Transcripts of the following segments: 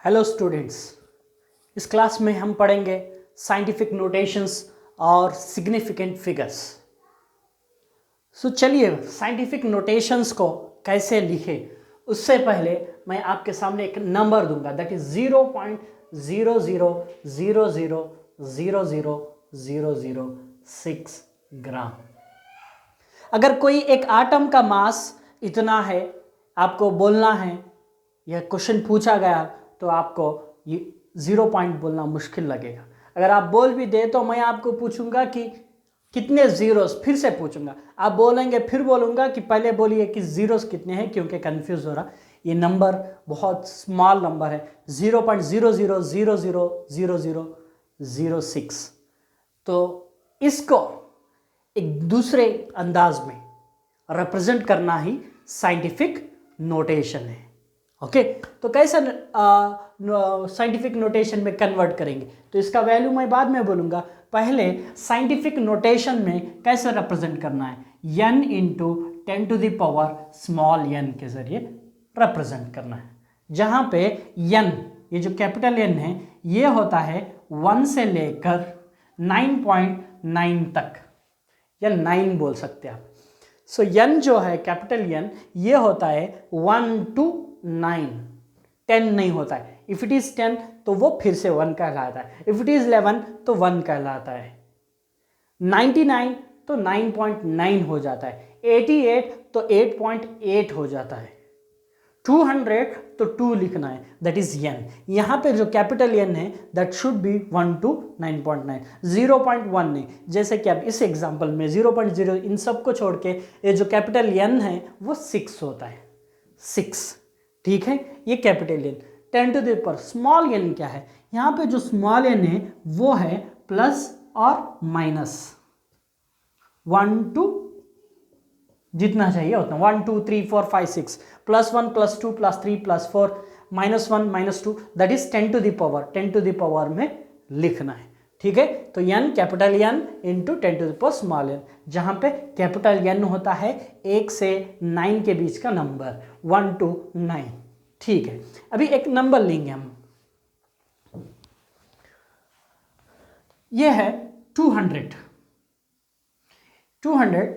Hello students, इस class में हम पढ़ेंगे साइंटिफिक नोटेशंस और सिग्निफिकेंट फिगर्स। चलिए साइंटिफिक नोटेशंस को कैसे लिखें उससे पहले मैं आपके सामने एक नंबर दूंगा, दैट इज 0.00000006 ग्राम। अगर कोई एक आटम का मास इतना है, आपको बोलना है, यह क्वेश्चन पूछा गया तो आपको ये 0 पॉइंट बोलना मुश्किल लगेगा। अगर आप बोल भी दे तो मैं आपको पूछूंगा कि कितने जीरोस, फिर से पूछूंगा, आप बोलेंगे, फिर बोलूंगा कि पहले बोलिए कि जीरोस कितने हैं, क्योंकि कंफ्यूज हो रहा। ये नंबर बहुत स्मॉल नंबर है, 0.00000006। तो इसको एक दूसरे अंदाज में रिप्रेजेंट करना ही साइंटिफिक नोटेशन है। ओके, तो कैसा साइंटिफिक नोटेशन में कन्वर्ट करेंगे, तो इसका वैल्यू मैं बाद में बोलूँगा। पहले साइंटिफिक नोटेशन में कैसे रिप्रेजेंट करना है, n इंटू 10⁻n के जरिए रिप्रेजेंट करना है, जहाँ पे n, ये जो कैपिटल N है, ये होता है 1 से लेकर 9.9 तक, या 9 बोल सकते हैं आप। n जो है कैपिटल N, ये होता है 1 to 9, 10 नहीं होता है। इफ इट इज 10 तो वो फिर से 1 कहलाता है, इफ इट इज 11 तो 1 कहलाता है, 99 तो 9.9 हो जाता है, 88 तो 8.8 हो जाता है, 200 तो 2 लिखना है, दैट इज n। यहाँ पे जो कैपिटल N है दैट शुड बी 1 to 9.9, 0.1 नहीं। जैसे कि अब इस एग्जांपल में 0.0 इन सब को छोड़ के ये जो कैपिटल N है वो 6 होता है, 6, ठीक है। ये capital N। 10 to the power small n क्या है, यहाँ पे जो स्मॉल n है वो है प्लस और माइनस, 1 to जितना चाहिए उतना, 1 2 3 4 5 6, +1 +2 +3 +4 -1 -2, that is 10 to the power, 10 to the power में लिखना है, ठीक है। तो n capital N into 10 to the power small n, जहाँ पे कैपिटल N होता है 1 से 9 के बीच का नंबर, 1 to 9, ठीक है। अभी एक नंबर लेंगे हम, ये है 200।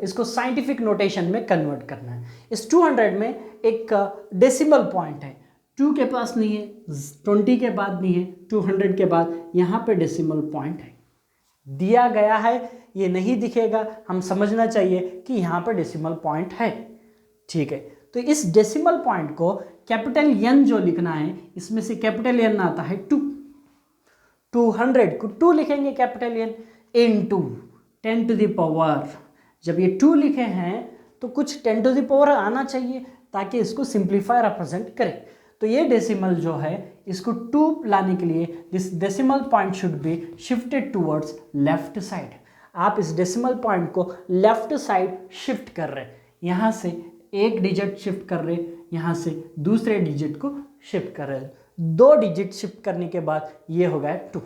इसको साइंटिफिक नोटेशन में कन्वर्ट करना है। इस 200 में एक डेसिमल पॉइंट है, 2 के पास नहीं है, 20 के बाद नहीं है, 200 के बाद यहाँ पे डेसिमल पॉइंट है, दिया गया है, ये नहीं दिखेगा, हम समझना चाहिए कि यहाँ पर डेसिमल पॉइंट है, ठीक है। तो इस डेसिमल पॉइंट को कैपिटल N जो लिखना है, इसमें से कैपिटल N आता है 2, 200 को 2 लिखेंगे capital N into 10 to the power। जब ये 2 लिखे हैं तो कुछ 10 to the power आना चाहिए ताकि इसको सिंप्लीफाई रिप्रेजेंट करें। तो ये डेसिमल जो है, इसको 2 लाने के लिए this decimal point should be shifted towards left side. आप इस डेसिमल पॉइंट को लेफ्ट साइड शिफ्ट कर रहे हैं, यहाँ से एक डिजिट शिफ्ट कर रहे, यहाँ से दूसरे डिजिट को शिफ्ट कर रहे, 2 डिजिट शिफ्ट करने के बाद ये हो गया 2।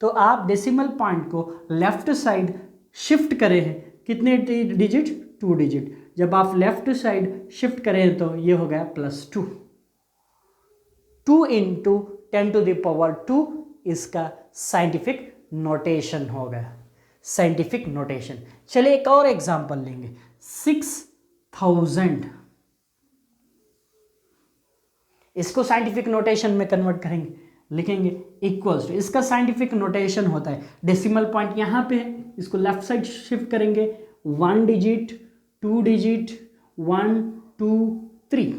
तो आप डेसिमल पॉइंट को लेफ्ट साइड शिफ्ट करें हैं, कितने डिजिट, 2 डिजिट। जब आप लेफ्ट साइड शिफ्ट करें तो ये हो गया +2, 2 इंटू 10 to the power 2 इसका साइंटिफिक नोटेशन हो गया, साइंटिफिक नोटेशन। चलिए एक और एग्जांपल लेंगे, 6000, इसको साइंटिफिक नोटेशन में कन्वर्ट करेंगे, लिखेंगे इक्वल्स टू, इसका साइंटिफिक नोटेशन होता है, डेसिमल पॉइंट यहाँ पे है, इसको लेफ्ट साइड शिफ्ट करेंगे, 1 डिजिट, 2 डिजिट, 1 2 3,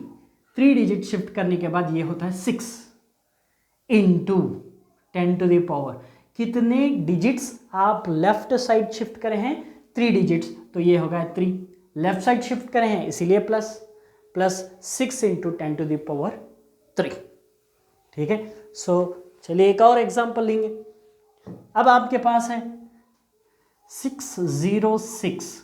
3 डिजिट शिफ्ट करने के बाद ये होता है 6 इंटू 10 to the power। कितने डिजिट्स आप लेफ्ट साइड शिफ्ट करे हैं, 3 डिजिट्स, तो ये हो गया 3। लेफ्ट साइड शिफ्ट करे हैं इसीलिए plus 6 into 10 to the power 3, ठीक है। चलिए एक और एग्जांपल लेंगे। अब आपके पास है 606।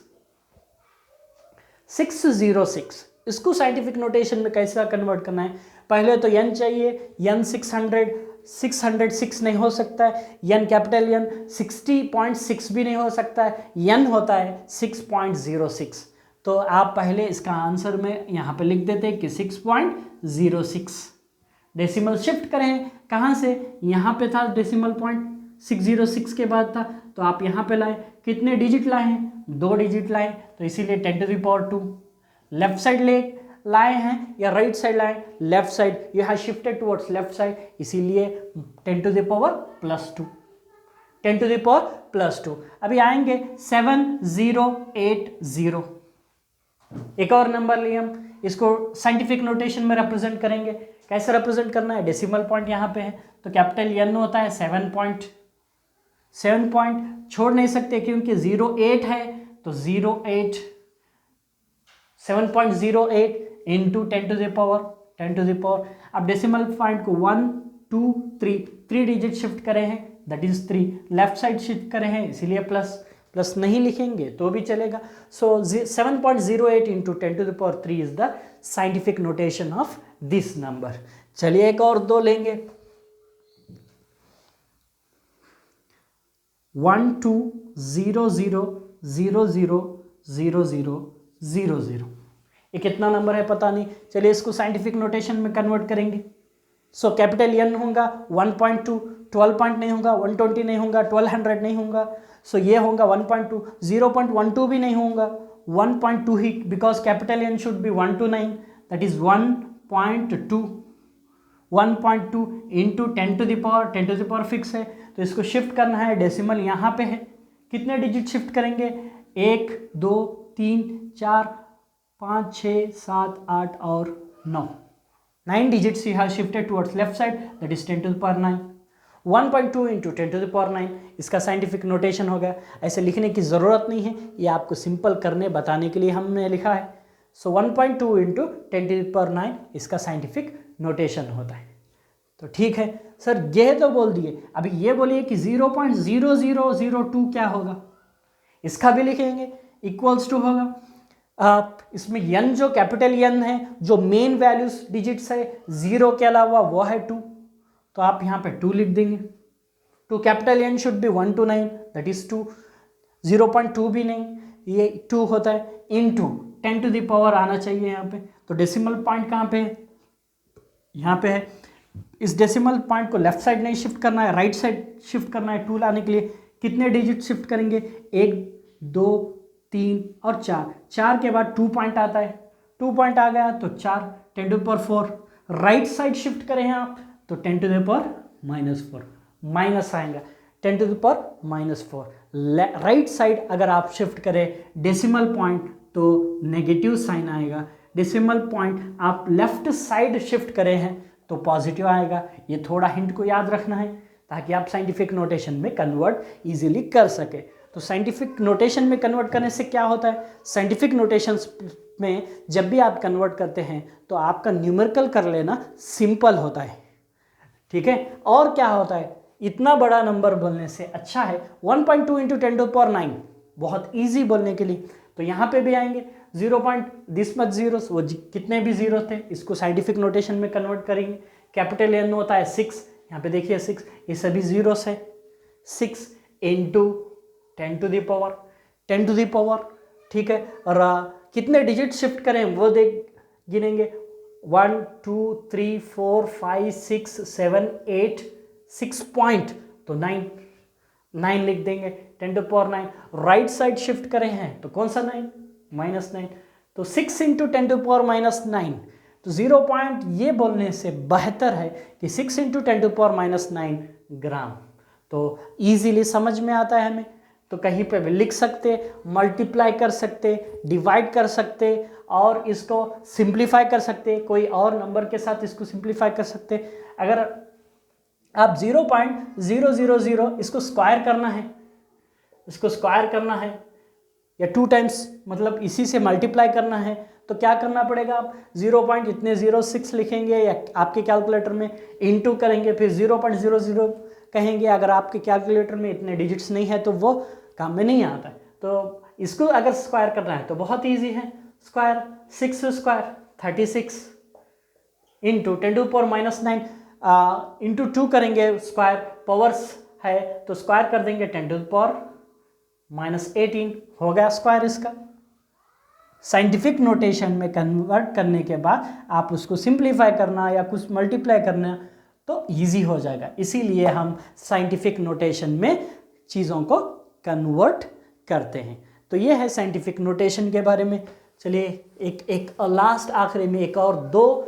इसको साइंटिफिक नोटेशन में कैसा कन्वर्ट करना है, पहले तो n चाहिए, n 606 नहीं हो सकता है, n कैपिटल N 60.6 भी नहीं हो सकता है, n होता है 6.06। तो आप पहले इसका आंसर में यहाँ पे लिख देते हैं कि 6.06। डेसिमल शिफ्ट करें कहाँ से, यहाँ पे था डेसिमल पॉइंट 606 के बाद था, तो आप यहाँ पे लाए, कितने डिजिट लाए हैं, 2 डिजिट लाए, तो इसीलिए 10⁻²। लेफ्ट साइड लाए हैं या राइट साइड लाए, left side, you have shifted towards left side, इसीलिए 10⁻², 10⁻²। अभी आएंगे 7080, एक और नंबर लिए हम, इसको साइंटिफिक नोटेशन में रिप्रेजेंट करेंगे। कैसे रिप्रेजेंट करना है, डेसिमल पॉइंट यहाँ पे है, तो कैपिटल एन होता है 7 पॉइंट छोड़ नहीं सकते क्योंकि 08 है, तो 7.08 इंटू 10⁻। अब डेसिमल पॉइंट को 1 2 3 डिजिट शिफ्ट करे हैं, that is 3, left side shift करे हैं इसीलिए प्लस नहीं लिखेंगे तो भी चलेगा। सो 7.08 into 10⁻³ is the scientific notation of this number. चलिए एक और 2 लेंगे, 1200000000। ये कितना नंबर है पता नहीं, चलिए इसको साइंटिफिक नोटेशन में कन्वर्ट करेंगे। सो कैपिटल एन होगा 1.2, 12 पॉइंट नहीं होगा, 120 नहीं होगा, 1200 नहीं होगा, सो ये होगा 1.2, 0.12 भी नहीं होगा, 1.2 ही, because capital N should be 1 to 9, that is 1.2 into 10⁻, fix है, तो इसको शिफ्ट करना है, डेसिमल यहाँ पे है, कितने डिजिट शिफ्ट करेंगे, 1 2 3 4 5 6 7 8 और 9 digits you have shifted towards left side, that is 10⁻9, 1.2 into 10⁻9 इसका साइंटिफिक नोटेशन होगा। ऐसे लिखने की ज़रूरत नहीं है, ये आपको सिंपल करने बताने के लिए हमने लिखा है। सो 1.2 इंटू 10⁻9 इसका साइंटिफिक नोटेशन होता है। तो ठीक है सर, यह तो बोल दिए, अभी ये बोलिए कि 0.0002 क्या होगा, इसका भी लिखेंगे, इक्वल्स टू होगा, इसमें n जो कैपिटल N है, जो मेन वैल्यूज डिजिट्स है 0 के अलावा वो है 2, तो आप यहाँ पे 2 लिख देंगे। Two capital N should be 1 to 9, that is 2, 0.2 भी नहीं, ये 2 होता है, इनटू 10⁻ आना चाहिए यहाँ पे। तो डेसिमल पॉइंट कहाँ पे है, यहाँ पे है। इस डेसिमल पॉइंट को लेफ्ट साइड नहीं शिफ्ट करना है, राइट साइड शिफ्ट करना है। 2 लाने के लिए कितने डिजिट शिफ्ट करेंगे, 1 2 3 और 4 के बाद 2 पॉइंट आता है, 2 पॉइंट आ गया तो 4, 10⁻4। राइट साइड शिफ्ट करें आप तो 10⁻⁻4 माइनस आएगा, 10⁻⁻4। राइट साइड अगर आप शिफ्ट करें डेसिमल पॉइंट तो नेगेटिव साइन आएगा, डेसिमल पॉइंट आप लेफ्ट साइड शिफ्ट करें हैं तो पॉजिटिव आएगा। ये थोड़ा हिंट को याद रखना है ताकि आप साइंटिफिक नोटेशन में कन्वर्ट इजीली कर सके। तो साइंटिफिक नोटेशन में कन्वर्ट करने से क्या होता है, साइंटिफिक नोटेशंस में जब भी आप कन्वर्ट करते हैं तो आपका न्यूमेरिकल कर लेना सिंपल होता है, ठीक है। और क्या होता है, इतना बड़ा नंबर बोलने से अच्छा है 1.2 इंटू 10⁻9, बहुत ईजी बोलने के लिए। तो यहाँ पे भी आएंगे 0 पॉइंट दिस मच जीरोस, वो कितने भी जीरो थे, इसको साइंटिफिक नोटेशन में कन्वर्ट करेंगे। कैपिटल एन होता है 6, यहाँ पे देखिए 6, ये सभी जीरोस है, 6 इंटू 10⁻, ठीक है। और कितने डिजिट शिफ्ट करें वो गिनेंगे, 1 2 3 4 5 6 7 8, 6 पॉइंट तो 9 लिख देंगे, 10⁻9। राइट साइड शिफ्ट करें हैं तो कौन सा 9, -9, तो 6 इंटू 10⁻⁹, तो 0 पॉइंट ये बोलने से बेहतर है कि 6 इंटू 10⁻⁹ ग्राम। तो ईजीली समझ में आता है हमें, तो कहीं पे भी लिख सकते, मल्टीप्लाई कर सकते, डिवाइड कर सकते और इसको सिंप्लीफाई कर सकते, कोई और नंबर के साथ इसको सिंप्लीफाई कर सकते। अगर आप 0.000 इसको स्क्वायर करना है, या 2 टाइम्स मतलब इसी से मल्टीप्लाई करना है, तो क्या करना पड़ेगा, आप 0.06 लिखेंगे या आपके कैलकुलेटर में इनटू करेंगे, फिर 0.00 कहेंगे। अगर आपके कैलकुलेटर में इतने डिजिट्स नहीं है तो वो काम में नहीं आता है। तो इसको अगर स्क्वायर करना है तो बहुत ईजी है, स्क्वायर 6 स्क्वायर 36 इंटू 10⁻⁹ इंटू 2 करेंगे, स्क्वायर पावर्स है तो स्क्वायर कर देंगे 10⁻⁻18 हो गया स्क्वायर इसका। साइंटिफिक नोटेशन में कन्वर्ट करने के बाद आप उसको सिंप्लीफाई करना या कुछ मल्टीप्लाई करना तो ईजी हो जाएगा। इसीलिए हम साइंटिफिक नोटेशन में चीज़ों को कन्वर्ट करते हैं। तो ये है साइंटिफिक नोटेशन के बारे में। चलिए एक लास्ट आखिरी में एक और 2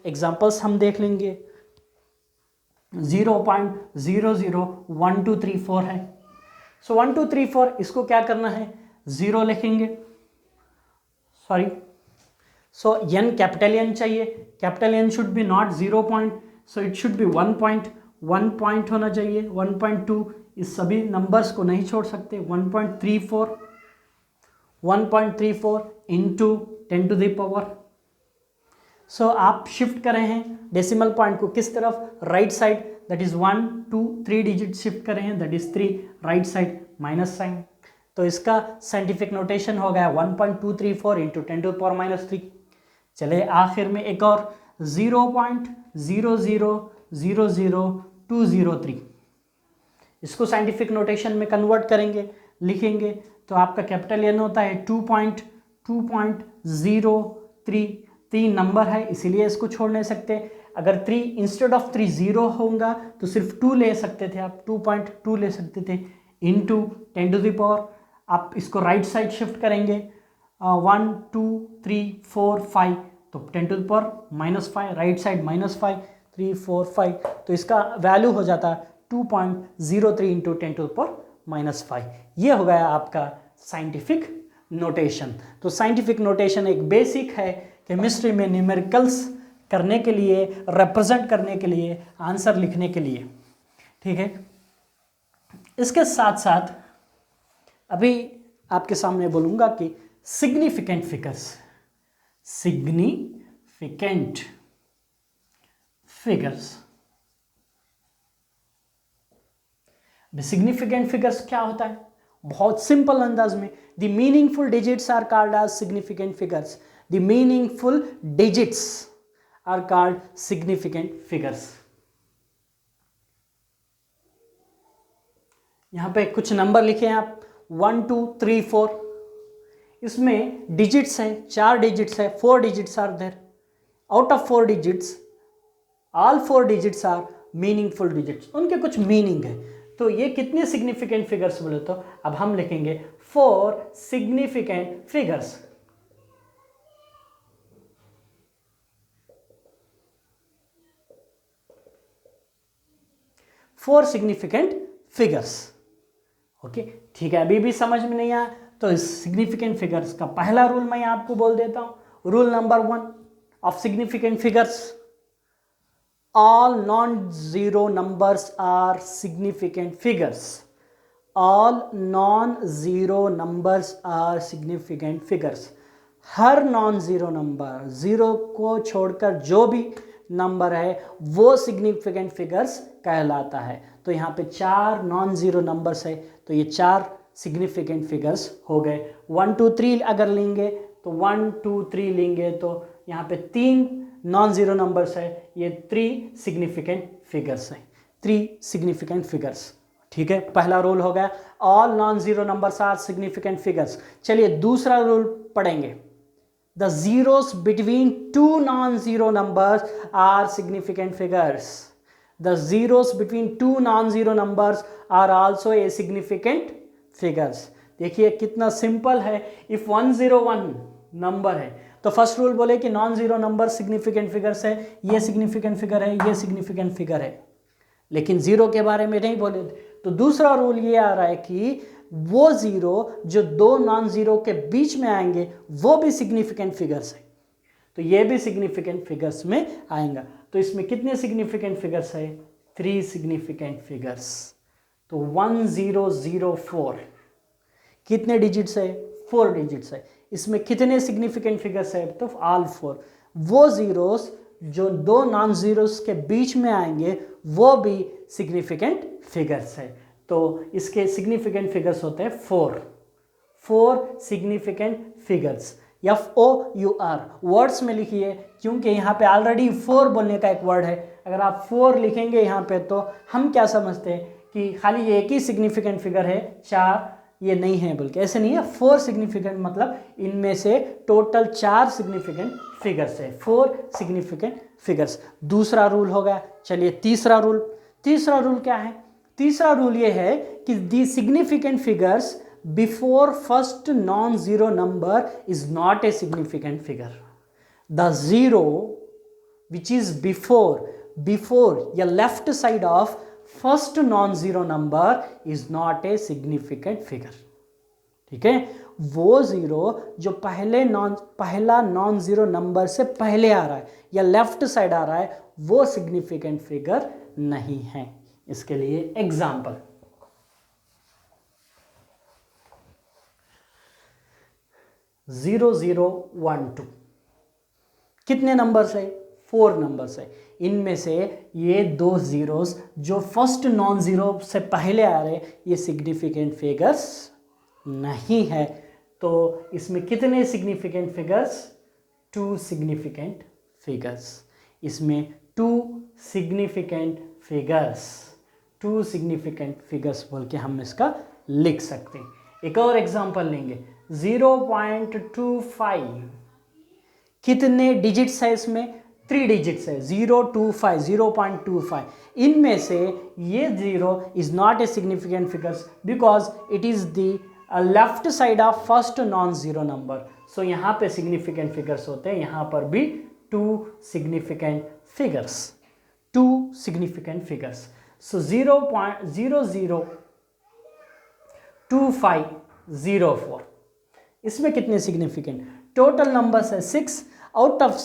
एग्जांपल्स हम देख लेंगे। 0.001234 है। सो 1 2 3 4 इसको क्या करना है, 0 लिखेंगे, सॉरी। सो n कैपिटल N चाहिए, capital N should B not 0 point, so it should be 1 point होना चाहिए। 1.2 इस सभी नंबर्स को नहीं छोड़ सकते। 1.34 इंटू 10 टू द पावर। सो आप शिफ्ट कर रहे हैं डेसिमल पॉइंट को किस तरफ, right side, that is 1 2 3 digit shift कर रहे हैं, that is 3, right side minus sign. तो इसका साइंटिफिक नोटेशन हो गया 1.234 इंटू 10 टू पावर -3। चले आखिर में एक और 0.00000203, इसको साइंटिफिक नोटेशन में कन्वर्ट करेंगे, लिखेंगे तो आपका कैपिटल N होता है 2.03। 3 नंबर है इसीलिए इसको छोड़ नहीं सकते। अगर 3 इंस्टेड ऑफ 3 0 होगा तो सिर्फ 2 ले सकते थे आप, 2.2 ले सकते थे इंटू 10 टू द पावर। आप इसको राइट साइड शिफ्ट करेंगे 1 2 3 4 5, तो 10 to the power -5, right side -5 3 4 5, तो इसका वैल्यू हो जाता है 2.03 इंटू 10 टू द पावर -5। ये हो गया आपका साइंटिफिक नोटेशन। तो साइंटिफिक नोटेशन एक बेसिक है केमिस्ट्री में न्यूमेरिकल्स करने के लिए, रिप्रेजेंट करने के लिए, आंसर लिखने के लिए, ठीक है। इसके साथ साथ अभी आपके सामने बोलूँगा कि significant figures, significant figures, significant figures क्या होता है, बहुत सिंपल अंदाज में, the meaningful digits are called as significant figures. The meaningful digits are called significant figures. यहां पे कुछ नंबर लिखे हैं आप 1 2 3 4, इसमें डिजिट्स है, 4 डिजिट्स है, 4 digits are there. Out of 4 digits all 4 digits are meaningful digits, उनके कुछ मीनिंग है। तो ये कितने सिग्निफिकेंट फिगर्स बोले, तो अब हम लिखेंगे 4 significant figures. Four significant figures, okay, ठीक है। अभी भी समझ में नहीं आया तो इस सिग्निफिकेंट फिगर्स का पहला रूल मैं आपको बोल देता हूं। Rule number 1 of significant figures, all non-zero numbers are significant figures. All non-zero numbers are significant figures. Her non-zero number, zero को छोड़कर जो भी नंबर है वो सिग्निफिकेंट फिगर्स कहलाता है। तो यहाँ पे 4 non-zero नंबर्स है, तो ये 4 सिग्निफिकेंट फिगर्स हो गए। 1 2 3 अगर लेंगे तो 1 2 3 लेंगे तो यहाँ पे 3 non-zero नंबर्स है, ये 3 सिग्निफिकेंट फिगर्स हैं, 3 सिग्निफिकेंट फिगर्स, ठीक है। पहला रूल हो गया all non-zero numbers are significant figures. चलिए दूसरा रूल पढ़ेंगे, the zeros between 2 non-zero numbers are significant figures. The zeros between 2 non-zero numbers are also a significant figures. देखिए कितना सिंपल है। इफ 101 नंबर है तो फर्स्ट रूल बोले कि non zero number significant figures है, ये सिग्निफिकेंट फिगर है, ये सिग्निफिकेंट फिगर है, लेकिन जीरो के बारे में नहीं बोले। तो दूसरा रूल ये आ रहा है कि वो जीरो जो 2 नॉन जीरो के बीच में आएंगे वो भी सिग्निफिकेंट फिगर्स है, तो ये भी सिग्निफिकेंट फिगर्स में आएगा। तो इसमें कितने सिग्निफिकेंट फिगर्स है, 3 सिग्निफिकेंट फिगर्स। तो 1004 कितने डिजिट्स है, 4 डिजिट्स है। इसमें कितने सिग्निफिकेंट फिगर्स है, तो ऑल 4। वो जीरोस जो 2 नॉन जीरोस के बीच में आएंगे वो भी सिग्निफिकेंट फिगर्स है। तो इसके सिग्निफिकेंट फिगर्स होते हैं 4 सिग्निफिकेंट फिगर्स। FOUR वर्ड्स में लिखिए, क्योंकि यहाँ पे ऑलरेडी 4 बोलने का एक वर्ड है। अगर आप 4 लिखेंगे यहाँ पे तो हम क्या समझते हैं कि खाली एक ही सिग्निफिकेंट फिगर है, 4 ये नहीं है, बल्कि ऐसे नहीं है। 4 सिग्निफिकेंट मतलब इनमें से टोटल 4 सिग्निफिकेंट फिगर्स है, 4 सिग्निफिकेंट फिगर्स। दूसरा रूल हो गया। चलिए तीसरा रूल क्या है? तीसरा रूल ये है कि the significant figures before first non zero number is not a significant figure. The zero which is before या left side of first non zero number is not a significant figure. ठीक है, वो zero जो पहला non zero number से पहले आ रहा है या लेफ्ट साइड आ रहा है, वो सिग्निफिकेंट फिगर नहीं है। इसके लिए एग्जाम्पल, 0012 कितने नंबर्स है? 4 नंबर्स है। इनमें से ये 2 जीरोस जो फर्स्ट नॉन जीरो से पहले आ रहे, ये सिग्निफिकेंट फिगर्स नहीं है। तो इसमें कितने सिग्निफिकेंट फिगर्स? 2 significant figures. इसमें 2 सिग्निफिकेंट फिगर्स बोल के हम इसका लिख सकते हैं। एक और एग्जांपल लेंगे, 0.25 कितने डिजिट्स है इसमें? 3 डिजिट्स है, 0.25। इनमें से ये 0 is not a significant figures because it is the left side of first non zero number. So यहाँ पे सिग्निफिकेंट फिगर्स होते हैं, यहाँ पर भी 2 सिग्निफिकेंट फिगर्स। सो 0.002504 इसमें कितने सिग्निफिकेंट? टोटल नंबर्स है 6। आउट ऑफ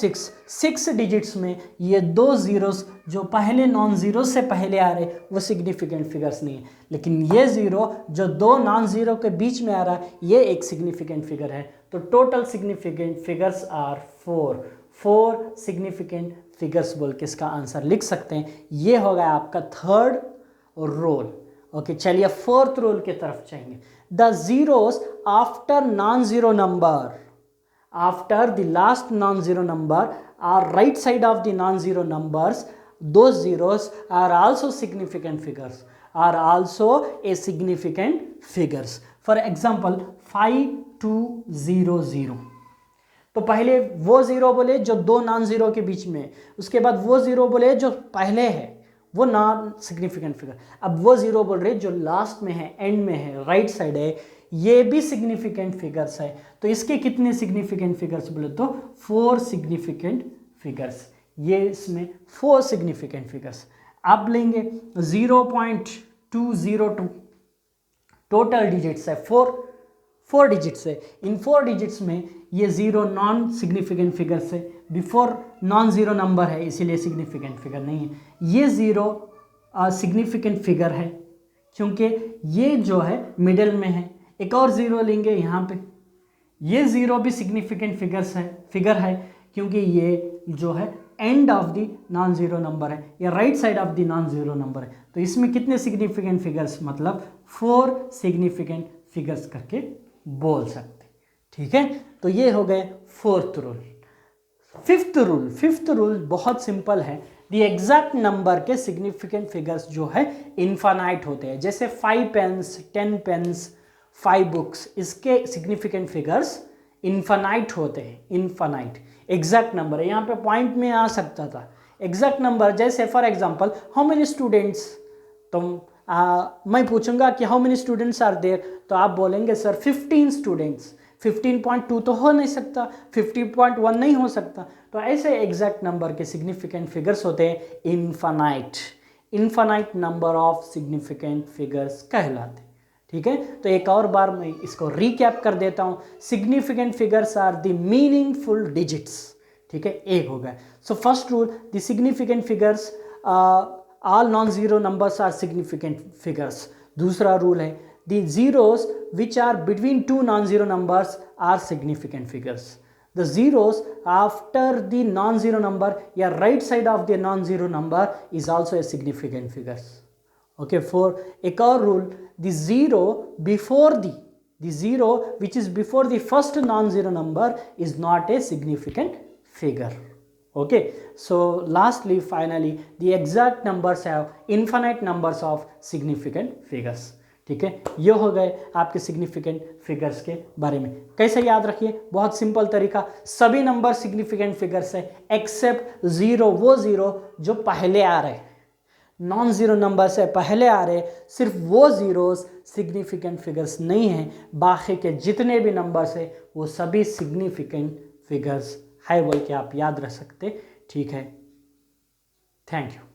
6 डिजिट्स में ये 2 जीरोस जो पहले नॉन जीरो से पहले आ रहे, वो सिग्निफिकेंट फिगर्स नहीं है। लेकिन ये 0 जो 2 नॉन जीरो के बीच में आ रहा है, ये एक सिग्निफिकेंट फिगर है। तो total significant figures are 4 significant figures बोल के इसका आंसर लिख सकते हैं। ये हो गया आपका थर्ड रूल। ओके, चलिए फोर्थ रूल की तरफ जाएंगे। The zeros after non zero number, after the last non-zero number or right side of the non-zero numbers, those zeros are also significant figures. For example, 5200, तो पहले वो zero बोले जो 2 non zero के बीच में, उसके बाद वो जीरो बोले जो पहले है, वो नॉन सिग्निफिकेंट फिगर। अब वो जीरो बोल रहे जो लास्ट में है, एंड में है, राइट साइड है, ये भी सिग्निफिकेंट फिगर्स है। तो इसके कितने सिग्निफिकेंट फिगर्स बोले तो 4 सिग्निफिकेंट फिगर्स। ये इसमें 4 सिग्निफिकेंट फिगर्स। अब लेंगे 0.202, टोटल डिजिट्स है 4 डिजिट्स है। इन 4 डिजिट्स में ये 0 नॉन सिग्निफिकेंट फिगर्स है, बिफोर नॉन जीरो नंबर है, इसीलिए सिग्निफिकेंट फिगर नहीं है। ये 0 सिग्निफिकेंट फिगर है क्योंकि ये जो है मिडिल में है। एक और 0 लेंगे यहाँ पे, ये 0 भी सिग्निफिकेंट फिगर है क्योंकि ये जो है end of the non zero number है या right side of the non zero number है। तो इसमें कितने सिग्निफिकेंट फिगर्स? मतलब 4 सिग्निफिकेंट फिगर्स करके बोल सकते। ठीक है, तो ये हो गए फोर्थ रूल। फिफ्थ रूल बहुत सिंपल है। द एग्जैक्ट नंबर के सिग्निफिकेंट फिगर्स जो है इनफाइनाइट होते हैं। जैसे 5 पेन्स, 10 पेन्स, 5 बुक्स, इसके सिग्निफिकेंट फिगर्स इनफाइनाइट होते हैं। इनफाइनाइट एग्जैक्ट नंबर है, यहाँ पे पॉइंट में आ सकता था एग्जैक्ट नंबर। जैसे for example how many students, तो मैं पूछूंगा कि how many students are there, तो आप बोलेंगे सर 15 स्टूडेंट्स। 15.2 तो हो नहीं सकता, 50.1 नहीं हो सकता। तो ऐसे एग्जैक्ट नंबर के सिग्निफिकेंट फिगर्स होते हैं infinite number of significant figures कहलाते। ठीक है, तो एक और बार मैं इसको रिकैप कर देता हूँ। Significant figures are the meaningful digits. ठीक है, एक हो गया। So first rule, the significant figures, all non zero numbers are significant figures. दूसरा रूल है the zeros which are between 2 non zero numbers are significant figures. The zeros after the non-zero number या right side of the non-zero number is also a significant figures. Okay, for एक और rule, the zero which is before the first non-zero number is not a significant figure. Okay, so lastly, finally, the exact numbers have infinite numbers of significant figures. ठीक है, ये हो गए आपके significant figures के बारे में। कैसे याद रखिए, बहुत सिंपल तरीका, सभी नंबर सिग्निफिकेंट फिगर्स है एक्सेप्ट जीरो, वो जीरो जो पहले आ रहे, नॉन जीरो नंबर से पहले आ रहे, सिर्फ वो जीरोस सिग्निफिकेंट फिगर्स नहीं हैं, बाकी के जितने भी नंबर्स है वो सभी सिग्निफिकेंट फिगर्स है बोल के आप याद रख सकते। ठीक है, थैंक यू।